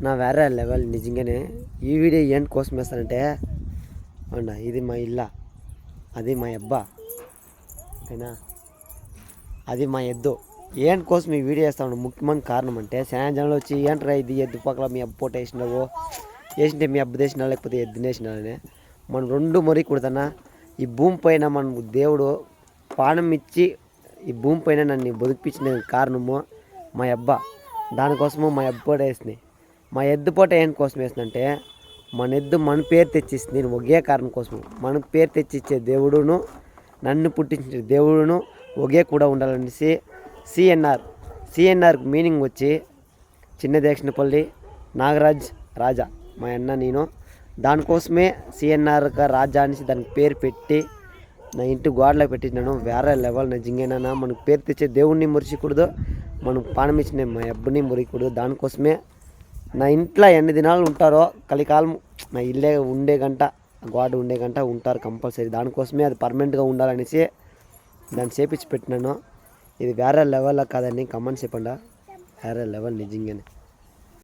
నా వేరే లెవెల్ నిజంగానే. ఈ వీడియో ఏంటి కోసం వేస్తానంటే అవునా, ఇది మా ఇల్లా, అది మా అబ్బా, ఓకేనా, అది మా ఎద్దు. ఏంటి కోసం ఈ వీడియో వేస్తాను ముఖ్యమైన కారణం అంటే జనాలు వచ్చి ఏంట్రా ఇది ఎద్దు పక్కల మీ అబ్బ పోట వేసినావు, వేసింటే మీ అబ్బ వేసినా లేకపోతే ఎద్దుని వేసినాలని. మనం రెండు మరీ కుడతానా, ఈ భూమి పైన మనం దేవుడు పానం ఇచ్చి ఈ భూమి పైన నన్ను బతికిపించిన కారణము మా అబ్బ. దానికోసము మా అబ్బ పోట వేసినాయి. మా ఎద్దు పూట ఏం కోసం వేసిందంటే మన ఎద్దు మన పేరు తెచ్చిస్తుంది. నేను ఒకే కారణం కోసము మన పేరు తెచ్చిచ్చే దేవుడును నన్ను పుట్టించే దేవుడును ఒకే కూడా ఉండాలనేసి సిఎన్ఆర్కి మీనింగ్ వచ్చి చిన్న దేక్షనపల్లి నాగరాజ్ రాజా మా అన్న నేను. దానికోసమే సిఎన్ఆర్గా రాజా అనేసి దానికి పేరు పెట్టి నా ఇంటి గోడలో పెట్టినాను. వేరే లెవెల్ నిజంగానా. మనకు పేరు తెచ్చే దేవుడిని మురిచకూడదు, మనం పానం ఇచ్చిన మా అబ్బని మురికూడదు. దానికోసమే నా ఇంట్లో ఎన్ని దినాలు ఉంటారో కలికాలం నా ఇల్లే ఉండే గంట గోడ ఉండే గంట ఉంటారు కంపల్సరీ. దానికోసమే అది పర్మనెంట్గా ఉండాలనేసి దాన్ని చేపించి పెట్టినాను. ఇది వేరే లెవెల్లో కాదని కమెంట్స్ చెప్పండి. వేరే లెవెల్ నిజంగానే.